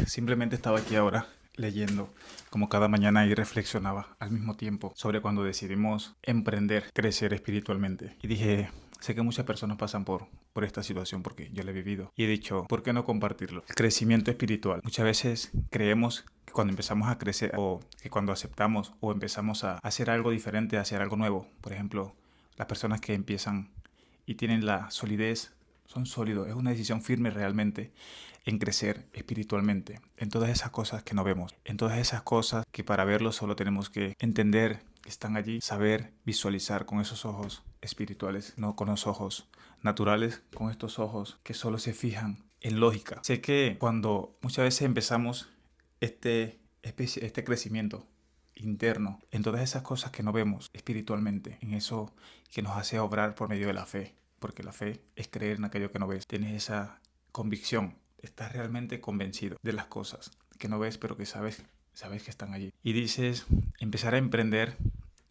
simplemente estaba aquí ahora leyendo como cada mañana y reflexionaba al mismo tiempo sobre cuando decidimos emprender, crecer espiritualmente. Y dije, sé que muchas personas pasan por esta situación porque yo la he vivido. Y he dicho, ¿por qué no compartirlo? El crecimiento espiritual. Muchas veces creemos que cuando empezamos a crecer o que cuando aceptamos o empezamos a hacer algo diferente, a hacer algo nuevo. Por ejemplo, las personas que empiezan y tienen la solidez, son sólidos, es una decisión firme realmente en crecer espiritualmente, en todas esas cosas que no vemos, en todas esas cosas que para verlo solo tenemos que entender que están allí, saber visualizar con esos ojos espirituales, no con los ojos naturales, con estos ojos que solo se fijan en lógica. Sé que cuando muchas veces empezamos este crecimiento interno, en todas esas cosas que no vemos espiritualmente, en eso que nos hace obrar por medio de la fe, porque la fe es creer en aquello que no ves. Tienes esa convicción, estás realmente convencido de las cosas que no ves, pero que sabes que están allí. Y dices, empezar a emprender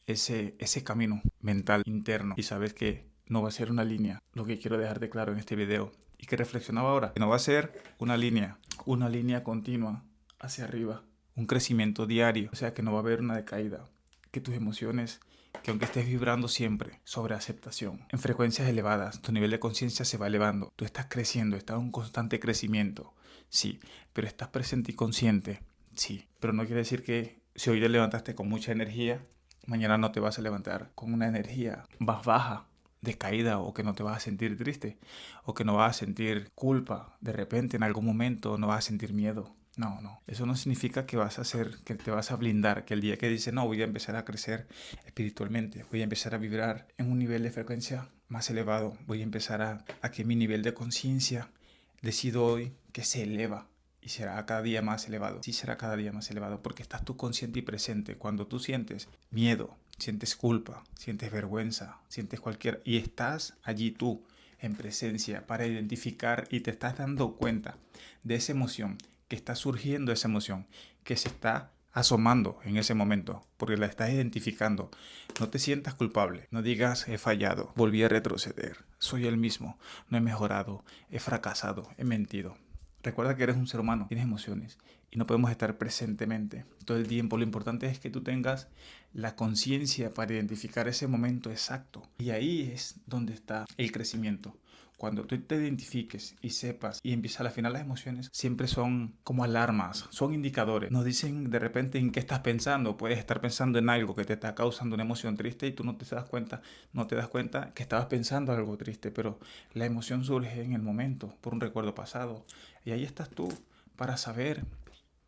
ese camino mental interno y sabes que no va a ser una línea, lo que quiero dejarte claro en este video y que reflexionaba ahora, que no va a ser una línea continua hacia arriba, un crecimiento diario, o sea que no va a haber una decaída, que tus emociones, que aunque estés vibrando siempre sobre aceptación, en frecuencias elevadas, tu nivel de conciencia se va elevando, tú estás creciendo, estás en un constante crecimiento, sí, pero estás presente y consciente, sí, pero no quiere decir que si hoy te levantaste con mucha energía, mañana no te vas a levantar con una energía más baja, decaída, o que no te vas a sentir triste, o que no vas a sentir culpa de repente en algún momento, no vas a sentir miedo. No, no. Eso no significa que vas a hacer, que te vas a blindar, que el día que dices, no, voy a empezar a crecer espiritualmente, voy a empezar a vibrar en un nivel de frecuencia más elevado, voy a empezar a que mi nivel de conciencia, decido hoy que se eleva y será cada día más elevado. Sí, será cada día más elevado porque estás tú consciente y presente. Cuando tú sientes miedo, sientes culpa, sientes vergüenza, sientes cualquier... y estás allí tú en presencia para identificar y te estás dando cuenta de esa emoción, que está surgiendo esa emoción, que se está asomando en ese momento, porque la estás identificando. No te sientas culpable, no digas he fallado, volví a retroceder, soy el mismo, no he mejorado, he fracasado, he mentido. Recuerda que eres un ser humano, tienes emociones y no podemos estar presentemente todo el tiempo. Lo importante es que tú tengas la conciencia para identificar ese momento exacto. Y ahí es donde está el crecimiento. Cuando tú te identifiques y sepas y empiezas, al final las emociones siempre son como alarmas, son indicadores. Nos dicen de repente en qué estás pensando. Puedes estar pensando en algo que te está causando una emoción triste y tú no te das cuenta que estabas pensando algo triste, pero la emoción surge en el momento por un recuerdo pasado. Y ahí estás tú para saber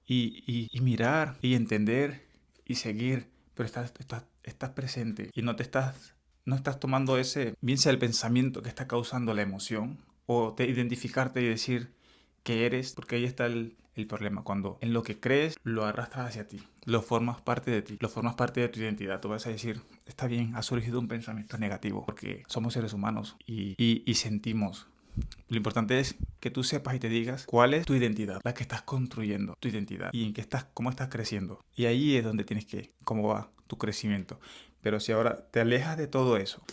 y mirar y entender y seguir, pero estás presente y no estás tomando ese, bien sea el pensamiento que está causando la emoción, o te identificarte y decir que eres, porque ahí está el problema, cuando en lo que crees lo arrastras hacia ti, lo formas parte de ti, lo formas parte de tu identidad. Tú vas a decir, está bien, ha surgido un pensamiento negativo, porque somos seres humanos y sentimos. Lo importante es que tú sepas y te digas cuál es tu identidad, la que estás construyendo, tu identidad, y en qué estás, cómo estás creciendo. Y ahí es donde tienes que, cómo va tu crecimiento. Pero si ahora te alejas de todo eso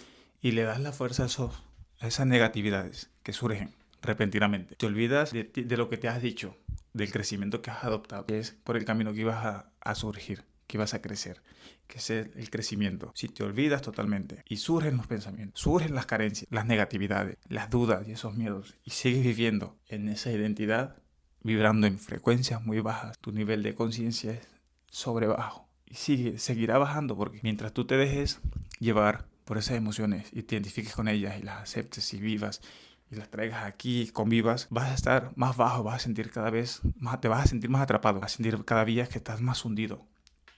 y le das la fuerza a esas negatividades que surgen repentinamente, te olvidas de lo que te has dicho, del crecimiento que has adoptado, que es por el camino que ibas a surgir, que ibas a crecer, que es el crecimiento. Si te olvidas totalmente y surgen los pensamientos, surgen las carencias, las negatividades, las dudas y esos miedos, y sigues viviendo en esa identidad, vibrando en frecuencias muy bajas, tu nivel de conciencia es sobre bajo y seguirá bajando, porque mientras tú te dejes llevar por esas emociones y te identifiques con ellas y las aceptes y vivas y las traigas aquí, convivas, vas a estar más bajo, vas a sentir cada vez más, te vas a sentir más atrapado, vas a sentir cada día que estás más hundido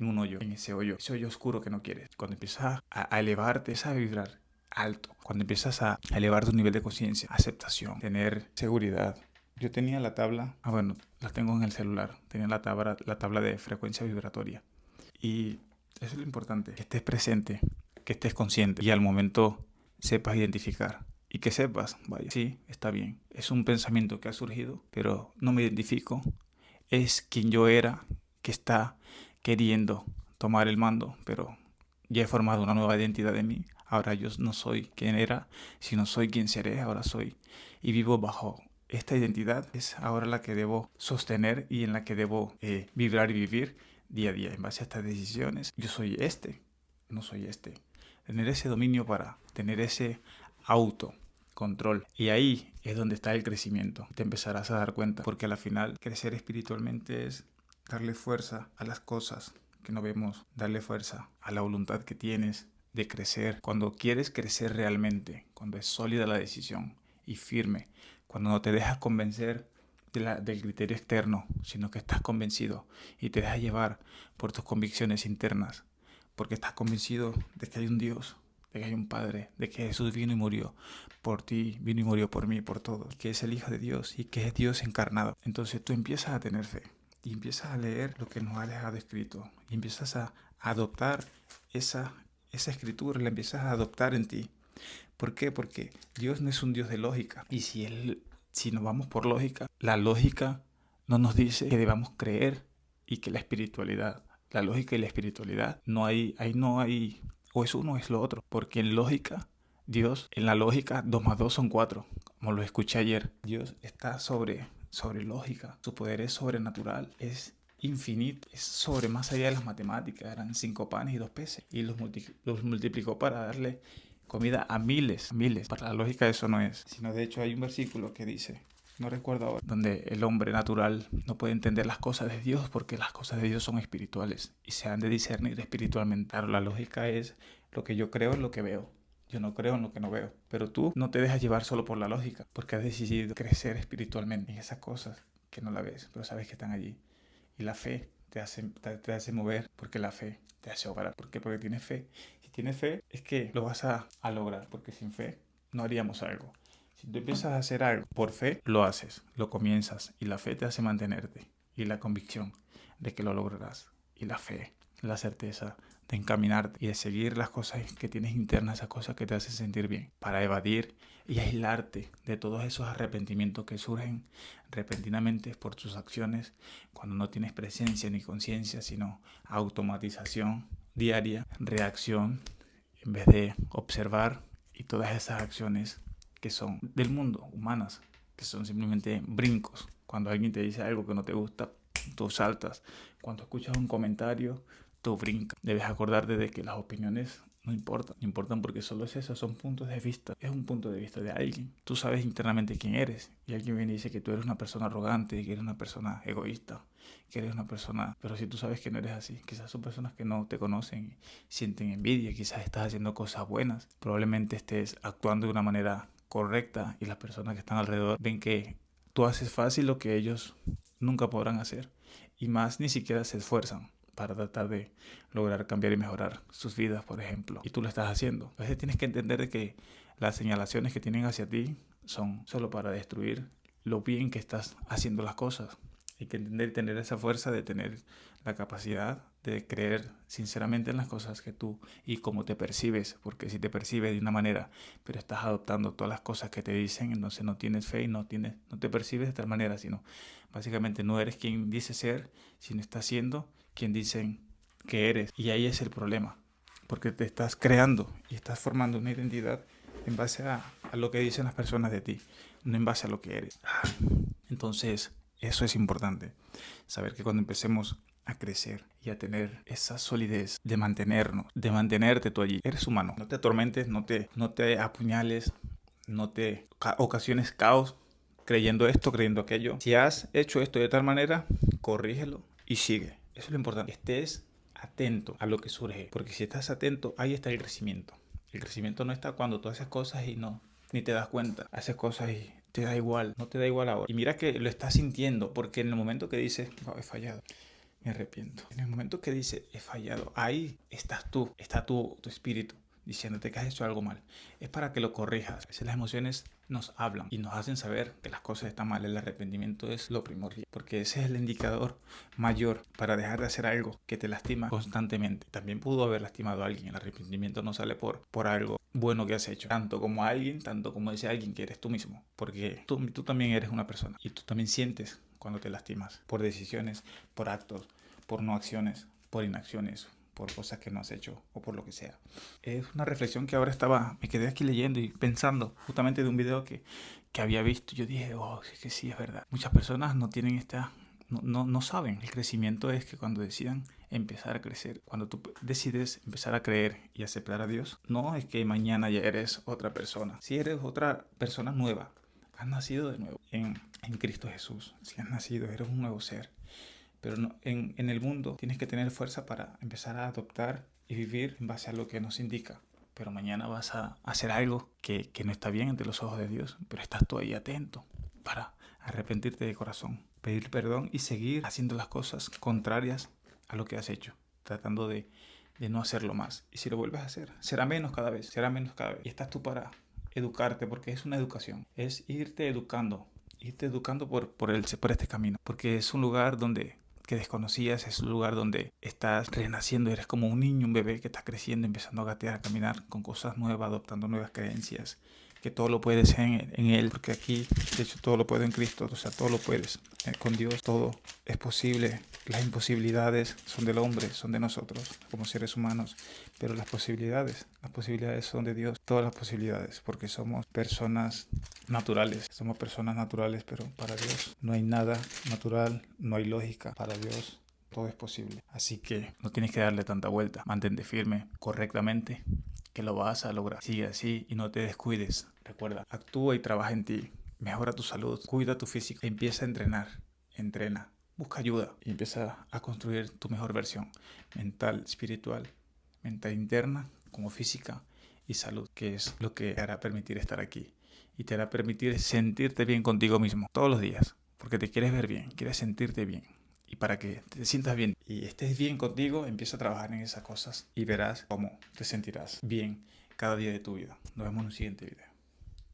en un hoyo, en ese hoyo oscuro que no quieres. Cuando empiezas a elevarte, a vibrar alto, cuando empiezas a elevar tu nivel de conciencia, aceptación, tener seguridad. Yo tenía la tabla, bueno, la tengo en el celular, tenía la tabla de frecuencia vibratoria. Y eso es lo importante, que estés presente, que estés consciente y al momento sepas identificar. Y que sepas, vaya, sí, está bien, es un pensamiento que ha surgido, pero no me identifico, es quien yo era, que está queriendo tomar el mando, pero ya he formado una nueva identidad de mí. Ahora yo no soy quien era, sino soy quien seré, ahora soy. Y vivo bajo esta identidad es ahora la que debo sostener y en la que debo vibrar y vivir día a día. En base a estas decisiones, yo soy este, no soy este. Tener ese dominio para tener ese autocontrol. Y ahí es donde está el crecimiento. Te empezarás a dar cuenta, porque al final crecer espiritualmente es darle fuerza a las cosas que no vemos, darle fuerza a la voluntad que tienes de crecer. Cuando quieres crecer realmente, cuando es sólida la decisión y firme, cuando no te dejas convencer del criterio externo, sino que estás convencido y te dejas llevar por tus convicciones internas, porque estás convencido de que hay un Dios, de que hay un Padre, de que Jesús vino y murió por ti, vino y murió por mí, por todos, que es el Hijo de Dios y que es Dios encarnado. Entonces tú empiezas a tener fe y empiezas a leer lo que nos ha dejado escrito y empiezas a adoptar esa escritura, la empiezas a adoptar en ti. ¿Por qué? Porque Dios no es un Dios de lógica. Y si nos vamos por lógica, la lógica no nos dice que debamos creer y que la lógica y la espiritualidad, ahí no hay, o es uno o es lo otro. Porque en lógica, Dios, en la lógica, 2 más 2 son 4, como lo escuché ayer. Dios está sobre lógica. Su poder es sobrenatural, es infinito, es sobre más allá de las matemáticas. Eran 5 panes y 2 peces. Y los multiplicó para darle comida a miles, miles. Para la lógica eso no es. Sino de hecho hay un versículo que dice, no recuerdo ahora, donde el hombre natural no puede entender las cosas de Dios porque las cosas de Dios son espirituales y se han de discernir espiritualmente. Claro, la lógica es lo que yo creo es lo que veo. Yo no creo en lo que no veo. Pero tú no te dejas llevar solo por la lógica porque has decidido crecer espiritualmente en esas cosas que no la ves, pero sabes que están allí. Y la fe te hace mover porque la fe te hace obrar. ¿Por qué? Porque tienes fe. Si tienes fe es que lo vas a lograr, porque sin fe no haríamos algo. Si tú empiezas a hacer algo por fe, lo haces, lo comienzas y la fe te hace mantenerte y la convicción de que lo lograrás y la fe, la certeza de encaminarte y de seguir las cosas que tienes internas, esas cosas que te hacen sentir bien, para evadir y aislarte de todos esos arrepentimientos que surgen repentinamente por tus acciones cuando no tienes presencia ni conciencia, sino automatización diaria, reacción en vez de observar y todas esas acciones que son del mundo, humanas, que son simplemente brincos. Cuando alguien te dice algo que no te gusta, tú saltas. Cuando escuchas un comentario, tú brincas. Debes acordarte de que las opiniones no importan porque solo es eso, son puntos de vista. Es un punto de vista de alguien. Tú sabes internamente quién eres y alguien viene y dice que tú eres una persona arrogante, que eres una persona egoísta, que eres una persona... Pero si tú sabes que no eres así, quizás son personas que no te conocen y sienten envidia, quizás estás haciendo cosas buenas, probablemente estés actuando de una manera correcta y las personas que están alrededor ven que tú haces fácil lo que ellos nunca podrán hacer y más ni siquiera se esfuerzan para tratar de lograr cambiar y mejorar sus vidas, por ejemplo, y tú lo estás haciendo. A veces tienes que entender de que las señalaciones que tienen hacia ti son solo para destruir lo bien que estás haciendo las cosas. Hay que entender y tener esa fuerza de tener la capacidad de creer sinceramente en las cosas que tú y cómo te percibes, porque si te percibes de una manera, pero estás adoptando todas las cosas que te dicen, entonces no tienes fe y no te percibes de tal manera, sino básicamente no eres quien dices ser, sino estás siendo quien dicen que eres. Y ahí es el problema, porque te estás creando y estás formando una identidad en base a lo que dicen las personas de ti, no en base a lo que eres. Entonces, eso es importante, saber que cuando empecemos a crecer y a tener esa solidez de mantenerte tú allí, eres humano, no te atormentes, no te apuñales, no te ocasiones caos creyendo esto, creyendo aquello. Si has hecho esto de tal manera, corrígelo y sigue. Eso es lo importante, estés atento a lo que surge, porque si estás atento, ahí está el crecimiento. El crecimiento no está cuando tú haces cosas y no, ni te das cuenta, haces cosas y te da igual, no te da igual ahora. Y mira que lo estás sintiendo, porque en el momento que dices, he fallado, me arrepiento. En el momento que dices, he fallado, ahí estás tú, está tu espíritu diciéndote que has hecho algo mal. Es para que lo corrijas. A veces las emociones nos hablan y nos hacen saber que las cosas están mal. El arrepentimiento es lo primordial, porque ese es el indicador mayor para dejar de hacer algo que te lastima constantemente. También pudo haber lastimado a alguien. El arrepentimiento no sale por algo bueno que has hecho, tanto como a alguien, tanto como ese alguien que eres tú mismo, porque tú también eres una persona y tú también sientes cuando te lastimas por decisiones, por actos, por no acciones, por inacciones, por cosas que no has hecho o por lo que sea. Es una reflexión que ahora me quedé aquí leyendo y pensando justamente de un video que había visto. Yo dije, oh, es que sí, es verdad. Muchas personas no tienen no saben. El crecimiento es que cuando decidan empezar a crecer, cuando tú decides empezar a creer y aceptar a Dios, no es que mañana ya eres otra persona. Si eres otra persona nueva, has nacido de nuevo en Cristo Jesús. Si has nacido, eres un nuevo ser. Pero en el mundo tienes que tener fuerza para empezar a adoptar y vivir en base a lo que nos indica. Pero mañana vas a hacer algo que no está bien ante los ojos de Dios, pero estás tú ahí atento para arrepentirte de corazón, pedir perdón y seguir haciendo las cosas contrarias a lo que has hecho, tratando de no hacerlo más. Y si lo vuelves a hacer, será menos cada vez. Y estás tú para educarte, porque es una educación, es irte educando por este camino, porque es un lugar que desconocías, es un lugar donde estás renaciendo, eres como un niño, un bebé que está creciendo, empezando a gatear, a caminar con cosas nuevas, adoptando nuevas creencias, que todo lo puedes en Él, porque aquí, de hecho, todo lo puedo en Cristo, o sea, todo lo puedes. Con Dios todo es posible. Las imposibilidades son del hombre, son de nosotros, como seres humanos, pero las posibilidades son de Dios, todas las posibilidades, porque somos personas naturales, pero para Dios no hay nada natural, no hay lógica, para Dios todo es posible. Así que no tienes que darle tanta vuelta, mantente firme correctamente, que lo vas a lograr. Sigue así y no te descuides. Recuerda, actúa y trabaja en ti. Mejora tu salud, cuida tu físico, empieza a entrena, busca ayuda y empieza a construir tu mejor versión mental, espiritual, mental interna como física y salud, que es lo que te hará permitir estar aquí y te hará permitir sentirte bien contigo mismo todos los días, porque te quieres ver bien, quieres sentirte bien. Y para que te sientas bien y estés bien contigo, empieza a trabajar en esas cosas y verás cómo te sentirás bien cada día de tu vida. Nos vemos en un siguiente video.